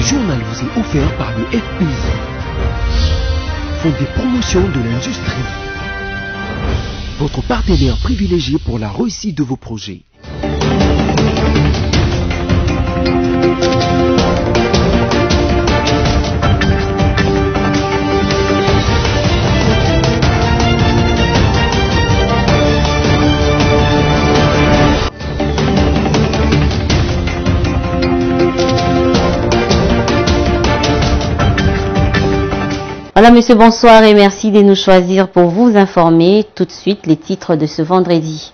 journal vous est offert par le FPI, Fonds de promotion de l'industrie, votre partenaire privilégié pour la réussite de vos projets. Voilà, monsieur, bonsoir et merci de nous choisir pour vous informer. Tout de suite, les titres de ce vendredi.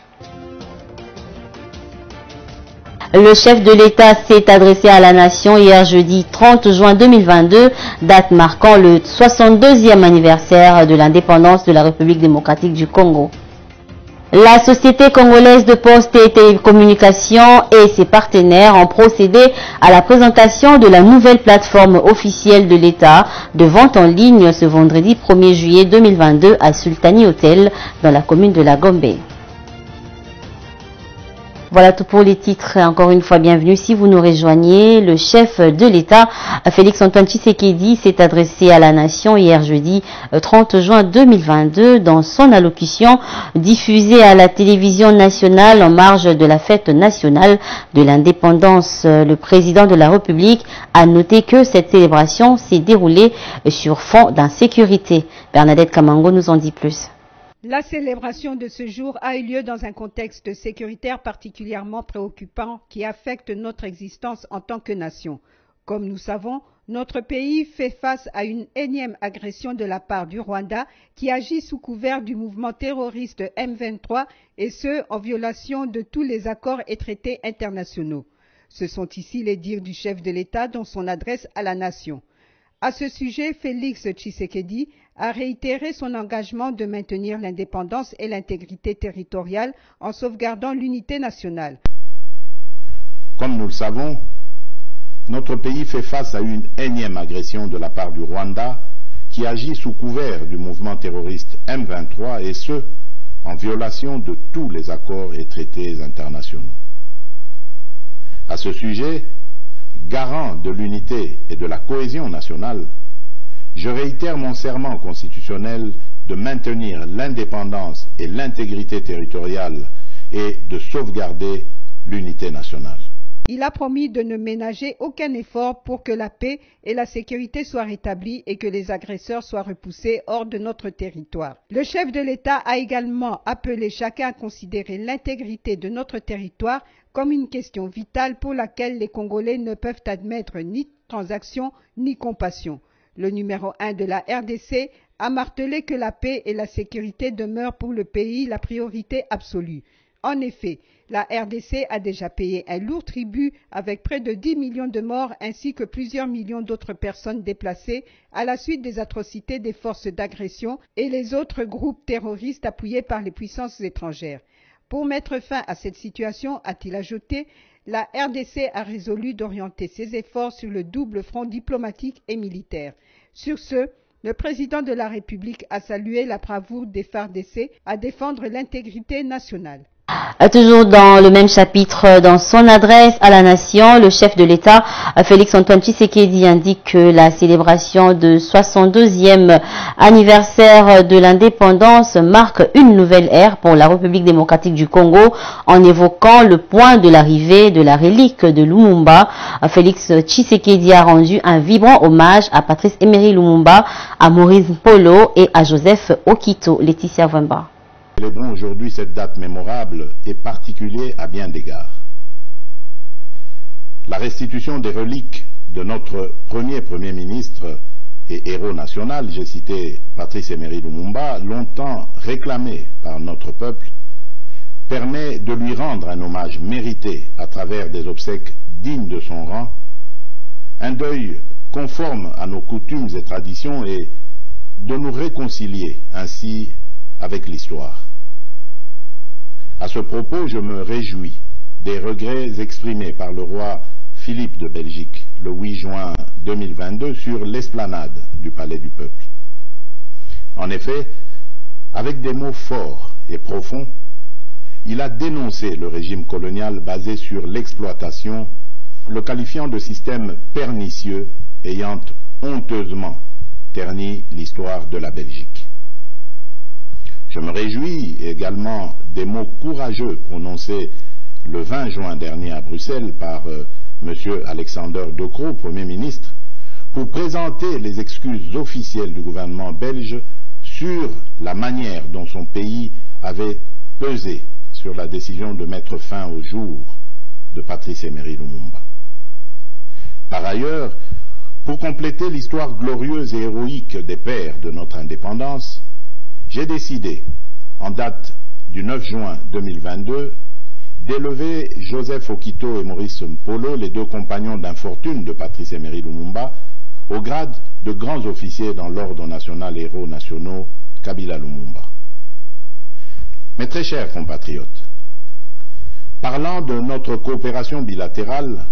Le chef de l'État s'est adressé à la nation hier jeudi 30 juin 2022, date marquant le 62e anniversaire de l'indépendance de la République démocratique du Congo. La Société congolaise de poste et télécommunications et ses partenaires ont procédé à la présentation de la nouvelle plateforme officielle de l'État de vente en ligne ce vendredi 1er juillet 2022 à Sultani Hotel dans la commune de La Gombe. Voilà tout pour les titres. Encore une fois, bienvenue. Si vous nous rejoignez, le chef de l'État, Félix-Antoine Tshisekedi, s'est adressé à la nation hier jeudi 30 juin 2022 dans son allocution diffusée à la télévision nationale en marge de la fête nationale de l'indépendance. Le président de la République a noté que cette célébration s'est déroulée sur fond d'insécurité. Bernadette Kamango nous en dit plus. La célébration de ce jour a eu lieu dans un contexte sécuritaire particulièrement préoccupant qui affecte notre existence en tant que nation. Comme nous savons, notre pays fait face à une énième agression de la part du Rwanda qui agit sous couvert du mouvement terroriste M23 et ce, en violation de tous les accords et traités internationaux. Ce sont ici les dires du chef de l'État dans son adresse à la nation. À ce sujet, Félix Tshisekedi a réitéré son engagement de maintenir l'indépendance et l'intégrité territoriale en sauvegardant l'unité nationale. Comme nous le savons, notre pays fait face à une énième agression de la part du Rwanda qui agit sous couvert du mouvement terroriste M23 et ce, en violation de tous les accords et traités internationaux. À ce sujet, garant de l'unité et de la cohésion nationale, je réitère mon serment constitutionnel de maintenir l'indépendance et l'intégrité territoriale et de sauvegarder l'unité nationale. Il a promis de ne ménager aucun effort pour que la paix et la sécurité soient rétablies et que les agresseurs soient repoussés hors de notre territoire. Le chef de l'État a également appelé chacun à considérer l'intégrité de notre territoire comme une question vitale pour laquelle les Congolais ne peuvent admettre ni transaction ni compassion. Le numéro 1 de la RDC a martelé que la paix et la sécurité demeurent pour le pays la priorité absolue. En effet, la RDC a déjà payé un lourd tribut avec près de 10 millions de morts ainsi que plusieurs millions d'autres personnes déplacées à la suite des atrocités des forces d'agression et les autres groupes terroristes appuyés par les puissances étrangères. Pour mettre fin à cette situation, a-t-il ajouté, la RDC a résolu d'orienter ses efforts sur le double front diplomatique et militaire. Sur ce, le président de la République a salué la bravoure des FARDC à défendre l'intégrité nationale. Toujours dans le même chapitre, dans son adresse à la nation, le chef de l'État, Félix-Antoine Tshisekedi, indique que la célébration du 62e anniversaire de l'indépendance marque une nouvelle ère pour la République démocratique du Congo en évoquant le point de l'arrivée de la relique de Lumumba. Félix Tshisekedi a rendu un vibrant hommage à Patrice Emery Lumumba, à Maurice Polo et à Joseph Okito. Laetitia Vemba. Célébrons aujourd'hui cette date mémorable et particulière à bien d'égards. La restitution des reliques de notre Premier ministre et héros national, j'ai cité Patrice Emery Lumumba, longtemps réclamé par notre peuple, permet de lui rendre un hommage mérité à travers des obsèques dignes de son rang, un deuil conforme à nos coutumes et traditions et de nous réconcilier ainsi avec l'histoire. À ce propos, je me réjouis des regrets exprimés par le roi Philippe de Belgique le 8 juin 2022 sur l'esplanade du Palais du Peuple. En effet, avec des mots forts et profonds, il a dénoncé le régime colonial basé sur l'exploitation, le qualifiant de système pernicieux ayant honteusement terni l'histoire de la Belgique. Je me réjouis également des mots courageux prononcés le 20 juin dernier à Bruxelles par M. Alexander De Croo, Premier ministre, pour présenter les excuses officielles du gouvernement belge sur la manière dont son pays avait pesé sur la décision de mettre fin au jour de Patrice Emery Lumumba. Par ailleurs, pour compléter l'histoire glorieuse et héroïque des pères de notre indépendance, j'ai décidé, en date du 9 juin 2022, d'élever Joseph Okito et Maurice Mpolo, les deux compagnons d'infortune de Patrice Emery Lumumba, au grade de grands officiers dans l'Ordre national héros nationaux Kabila Lumumba. Mes très chers compatriotes, parlant de notre coopération bilatérale,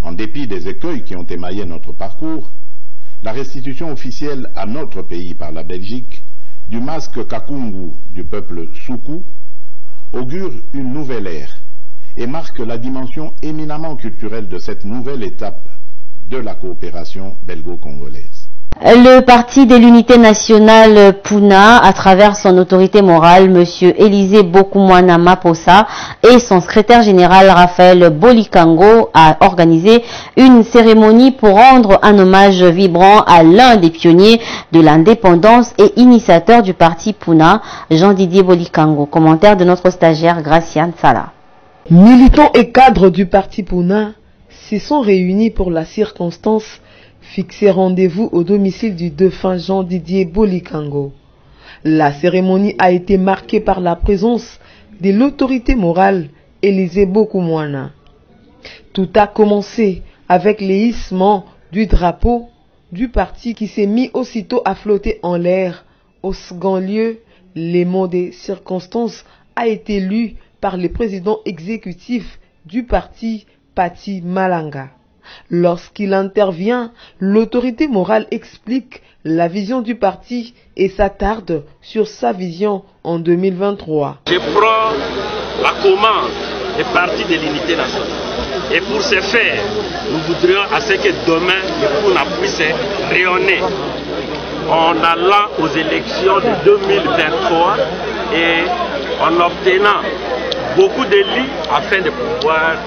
en dépit des écueils qui ont émaillé notre parcours, la restitution officielle à notre pays par la Belgique du masque Kakungu du peuple Soukou augure une nouvelle ère et marque la dimension éminemment culturelle de cette nouvelle étape de la coopération belgo-congolaise. Le Parti de l'Unité nationale Puna, à travers son autorité morale, M. Élisée Bokumwana Maposa, et son secrétaire général Raphaël Bolikango, a organisé une cérémonie pour rendre un hommage vibrant à l'un des pionniers de l'indépendance et initiateur du Parti Puna, Jean-Didier Bolikango. Commentaire de notre stagiaire Graciane Sala. Militants et cadres du Parti Puna se sont réunis pour la circonstance fixé rendez-vous au domicile du défunt Jean-Didier Bolikango. La cérémonie a été marquée par la présence de l'autorité morale Élisée Bokumwana. Tout a commencé avec le hissement du drapeau du parti qui s'est mis aussitôt à flotter en l'air. Au second lieu, les mots des circonstances a été lu par le président exécutif du parti, Pati Malanga. Lorsqu'il intervient, l'autorité morale explique la vision du parti et s'attarde sur sa vision en 2023. Je prends la commande des partis de l'unité nationale. Et pour ce faire, nous voudrions à ce que demain, le Puna puisse rayonner en allant aux élections de 2023 et en obtenant beaucoup d'élus afin de pouvoir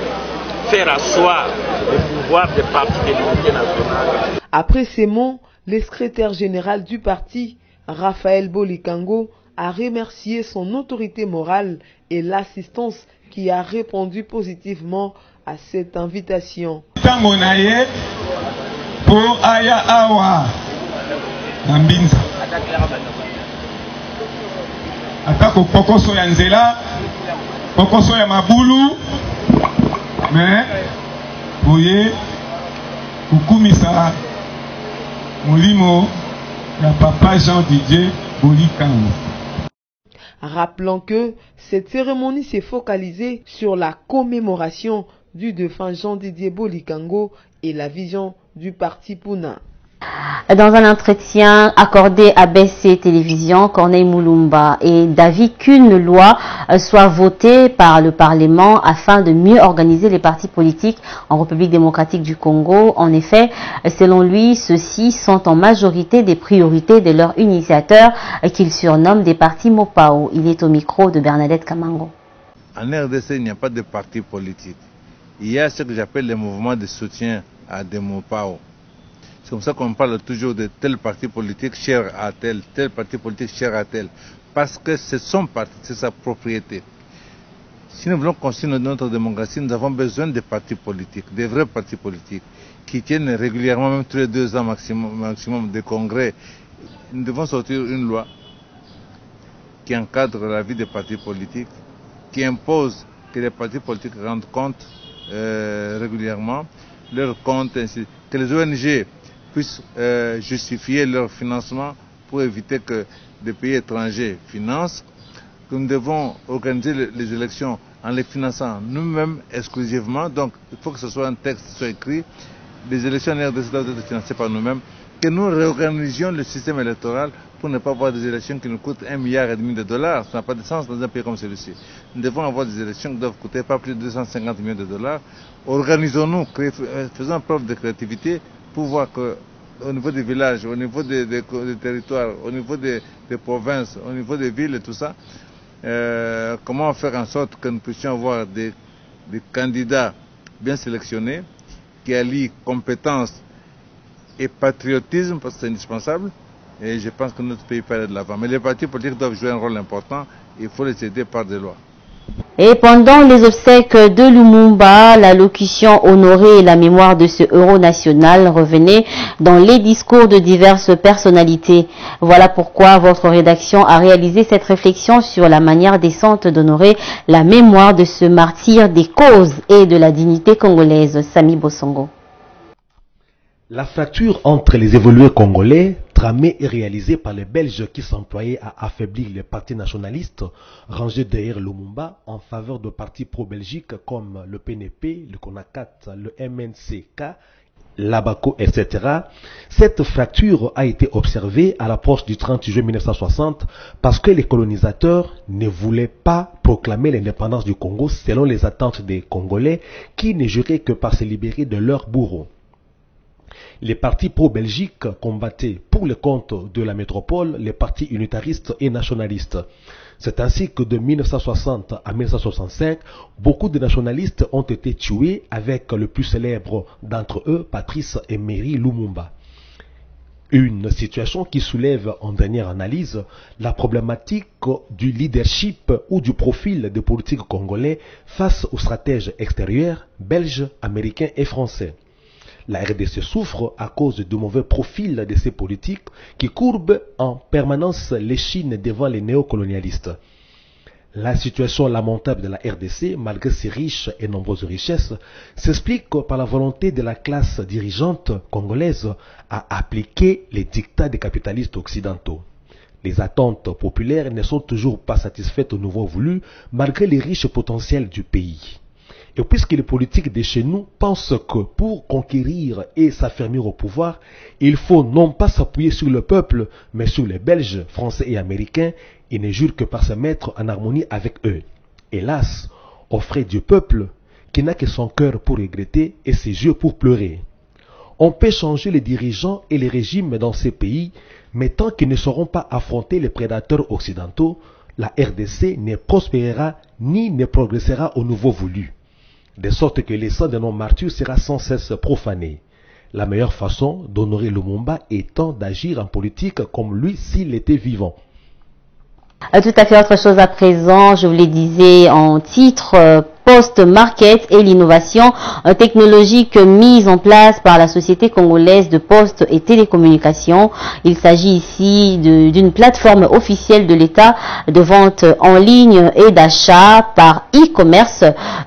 faire asseoir le pouvoir des partis de l'unité nationale. Après ces mots, le secrétaire général du parti, Raphaël Bolikango, a remercié son autorité morale et l'assistance qui a répondu positivement à cette invitation. Pour Aya Awa Nambinza Atako Pokoso Yanzela Pokoso ya Mabulu mais Boye Kukumisa Molimo la papa Jean-Didier Bolikango. Rappelons que cette cérémonie s'est focalisée sur la commémoration du défunt Jean-Didier Bolikango et la vision du parti Puna. Dans un entretien accordé à BC Télévision, Corneille Mulumba est d'avis qu'une loi soit votée par le Parlement afin de mieux organiser les partis politiques en République démocratique du Congo. En effet, selon lui, ceux-ci sont en majorité des priorités de leurs initiateurs qu'il surnomme des partis Mopao. Il est au micro de Bernadette Kamango. En RDC, il n'y a pas de parti politique. Il y a ce que j'appelle les mouvements de soutien à des Mopao. C'est comme ça qu'on parle toujours de tel parti politique cher à tel parti politique cher à tel. Parce que c'est son parti, c'est sa propriété. Si nous voulons construire notre démocratie, nous avons besoin de partis politiques, des vrais partis politiques, qui tiennent régulièrement, même tous les 2 ans maximum de congrès. Nous devons sortir une loi qui encadre la vie des partis politiques, qui impose que les partis politiques rendent compte régulièrement leurs comptes, ainsi que les ONG puissent justifier leur financement pour éviter que des pays étrangers financent, que nous devons organiser les élections en les finançant nous-mêmes exclusivement. Donc il faut que ce soit un texte qui soit écrit, les élections en RDC doivent être financées par nous-mêmes, que nous réorganisions le système électoral pour ne pas avoir des élections qui nous coûtent $1,5 milliard $. Ça n'a pas de sens dans un pays comme celui-ci. Nous devons avoir des élections qui doivent coûter pas plus de $250 millions. Organisons-nous, faisons preuve de créativité pour voir qu'au niveau des villages, au niveau des territoires, au niveau des provinces, au niveau des villes et tout ça, comment faire en sorte que nous puissions avoir des candidats bien sélectionnés qui allient compétences et patriotisme, parce que c'est indispensable, et je pense que notre pays peut aller de l'avant. Mais les partis politiques doivent jouer un rôle important, il faut les aider par des lois. Et pendant les obsèques de Lumumba, l'allocution honorée la mémoire de ce héros national revenait dans les discours de diverses personnalités. Voilà pourquoi votre rédaction a réalisé cette réflexion sur la manière décente d'honorer la mémoire de ce martyr des causes et de la dignité congolaise. Sami Bosongo. La fracture entre les évolués congolais, tramée et réalisée par les Belges qui s'employaient à affaiblir les partis nationalistes rangés derrière Lumumba en faveur de partis pro-belgiques comme le PNP, le CONACAT, le MNCK, l'ABACO, etc. Cette fracture a été observée à l'approche du 30 juillet 1960 parce que les colonisateurs ne voulaient pas proclamer l'indépendance du Congo selon les attentes des Congolais qui ne juraient que par se libérer de leurs bourreaux. Les partis pro-Belgique combattaient pour le compte de la métropole les partis unitaristes et nationalistes. C'est ainsi que de 1960 à 1965, beaucoup de nationalistes ont été tués avec le plus célèbre d'entre eux, Patrice Emery Lumumba. Une situation qui soulève en dernière analyse la problématique du leadership ou du profil des politiques congolais face aux stratèges extérieurs belges, américains et français. La RDC souffre à cause du mauvais profil de ces politiques qui courbent en permanence l'échine devant les néocolonialistes. La situation lamentable de la RDC, malgré ses riches et nombreuses richesses, s'explique par la volonté de la classe dirigeante congolaise à appliquer les dictats des capitalistes occidentaux. Les attentes populaires ne sont toujours pas satisfaites au niveau voulu, malgré les riches potentiels du pays. Et puisque les politiques de chez nous pensent que pour conquérir et s'affermir au pouvoir, il faut non pas s'appuyer sur le peuple, mais sur les Belges, Français et Américains, ils ne jurent que par se mettre en harmonie avec eux. Hélas, aux frais du peuple, qui n'a que son cœur pour regretter et ses yeux pour pleurer. On peut changer les dirigeants et les régimes dans ces pays, mais tant qu'ils ne sauront pas affronter les prédateurs occidentaux, la RDC ne prospérera ni ne progressera au niveau voulu. De sorte que le sang de nos martyrs sera sans cesse profané. La meilleure façon d'honorer Lumumba étant d'agir en politique comme lui s'il était vivant. Tout à fait autre chose à présent, je vous le disais en titre, post-market et l'innovation technologique mise en place par la société congolaise de poste et télécommunications. Il s'agit ici d'une plateforme officielle de l'État de vente en ligne et d'achat par e-commerce.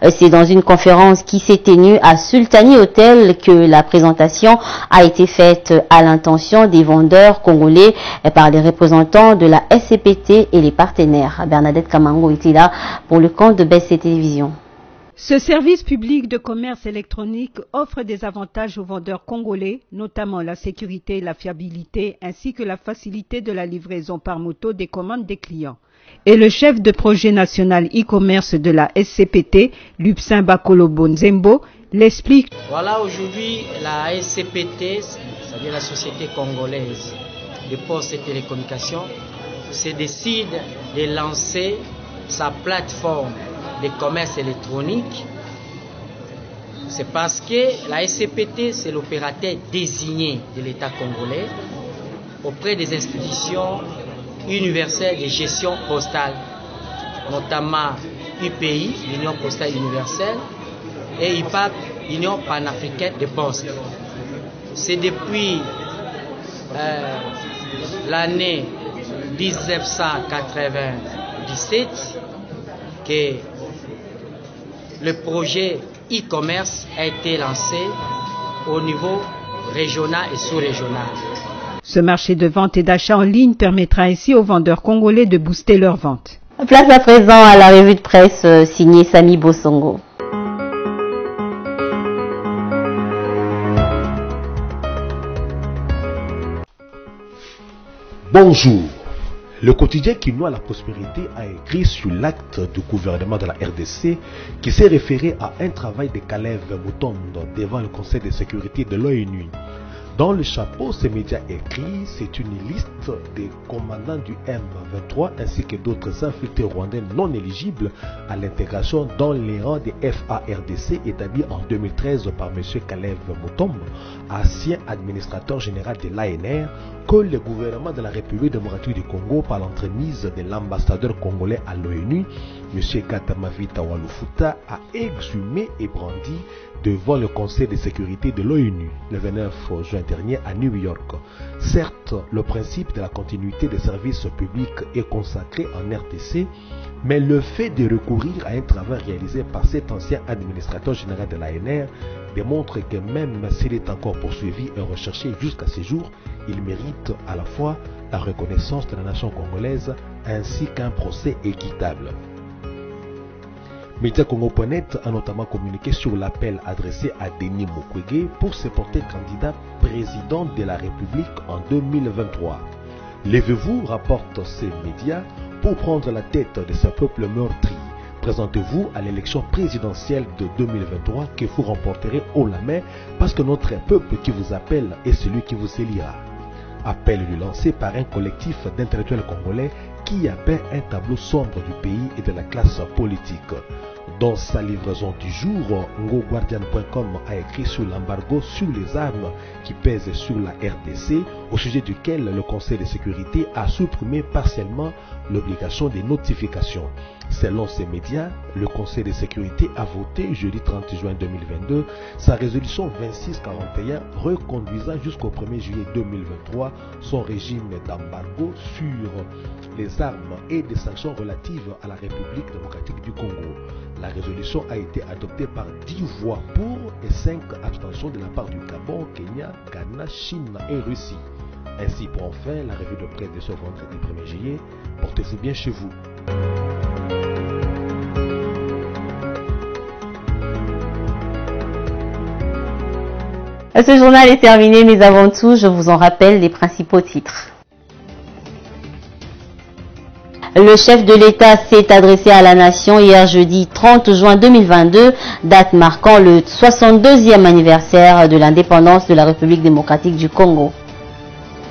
C'est dans une conférence qui s'est tenue à Sultani Hotel que la présentation a été faite à l'intention des vendeurs congolais par les représentants de la SCPT et les partenaires. Bernadette Kamango était là pour le compte de BC Télévision. Ce service public de commerce électronique offre des avantages aux vendeurs congolais, notamment la sécurité et la fiabilité, ainsi que la facilité de la livraison par moto des commandes des clients. Et le chef de projet national e-commerce de la SCPT, Lupsin Bakolobo Nzembo, l'explique. Voilà, aujourd'hui, la SCPT, c'est-à-dire la Société congolaise de postes et télécommunications, se décide de lancer sa plateforme de commerce électronique. C'est parce que la SCPT, c'est l'opérateur désigné de l'État congolais auprès des institutions universelles de gestion postale, notamment UPI, l'Union postale universelle, et IPAP, l'Union panafricaine des postes. C'est depuis l'année 1997 que le projet e-commerce a été lancé au niveau régional et sous-régional. Ce marché de vente et d'achat en ligne permettra ainsi aux vendeurs congolais de booster leurs ventes. Place à présent à la revue de presse signée Sami Bosongo. Bonjour. Le quotidien qui noie la prospérité a écrit sur l'acte du gouvernement de la RDC qui s'est référé à un travail de Kalev Mutondo devant le Conseil de sécurité de l'ONU. Dans le chapeau, ces médias écrits, c'est une liste des commandants du M23 ainsi que d'autres infiltrés rwandais non éligibles à l'intégration dans les rangs des FARDC établis en 2013 par M. Kalev Mutombo, ancien administrateur général de l'ANR, que le gouvernement de la République démocratique du Congo, par l'entremise de l'ambassadeur congolais à l'ONU, M. Gatamavita Walufuta, a exhumé et brandi devant le Conseil de sécurité de l'ONU le 29 juin dernier à New York. Certes, le principe de la continuité des services publics est consacré en RDC, mais le fait de recourir à un travail réalisé par cet ancien administrateur général de l'ANR démontre que même s'il est encore poursuivi et recherché jusqu'à ce jour, il mérite à la fois la reconnaissance de la nation congolaise ainsi qu'un procès équitable. Mediacongo.net a notamment communiqué sur l'appel adressé à Denis Mukwege pour se porter candidat président de la République en 2023. Levez-vous, rapportent ces médias, pour prendre la tête de ce peuple meurtri. Présentez-vous à l'élection présidentielle de 2023 que vous remporterez haut la main parce que notre peuple qui vous appelle est celui qui vous élira. Appel lui lancé par un collectif d'intellectuels congolais qui a peint un tableau sombre du pays et de la classe politique. Dans sa livraison du jour, NgoGuardian.com a écrit sur l'embargo sur les armes qui pèsent sur la RDC, au sujet duquel le Conseil de sécurité a supprimé partiellement l'obligation des notifications. Selon ces médias, le Conseil de sécurité a voté jeudi 30 juin 2022 sa résolution 2641 reconduisant jusqu'au 1er juillet 2023 son régime d'embargo sur les armes et des sanctions relatives à la République démocratique du Congo. La résolution a été adoptée par 10 voix pour et 5 abstentions de la part du Gabon, Kenya, Ghana, Chine et Russie. Ainsi prend fin la revue de presse de ce vendredi 1er juillet. Portez-vous bien chez vous. Ce journal est terminé, mais avant tout, je vous en rappelle les principaux titres. Le chef de l'État s'est adressé à la nation hier jeudi 30 juin 2022, date marquant le 62e anniversaire de l'indépendance de la République démocratique du Congo.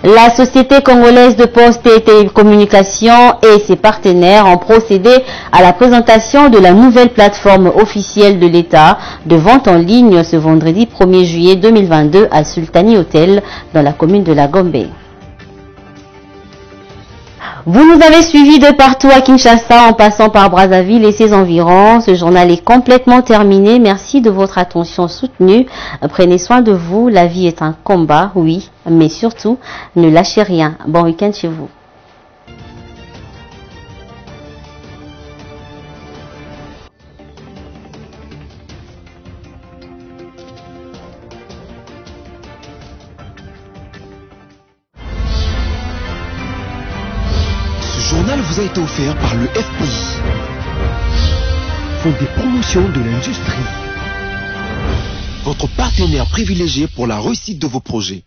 La Société congolaise de poste et télécommunications et ses partenaires ont procédé à la présentation de la nouvelle plateforme officielle de l'État de vente en ligne ce vendredi 1er juillet 2022 à Sultani Hotel dans la commune de la Gombe. Vous nous avez suivis de partout à Kinshasa en passant par Brazzaville et ses environs. Ce journal est complètement terminé. Merci de votre attention soutenue. Prenez soin de vous. La vie est un combat, oui, mais surtout, ne lâchez rien. Bon week-end chez vous. Ce journal vous a été offert par le FPI, Fonds des promotions de l'industrie, votre partenaire privilégié pour la réussite de vos projets.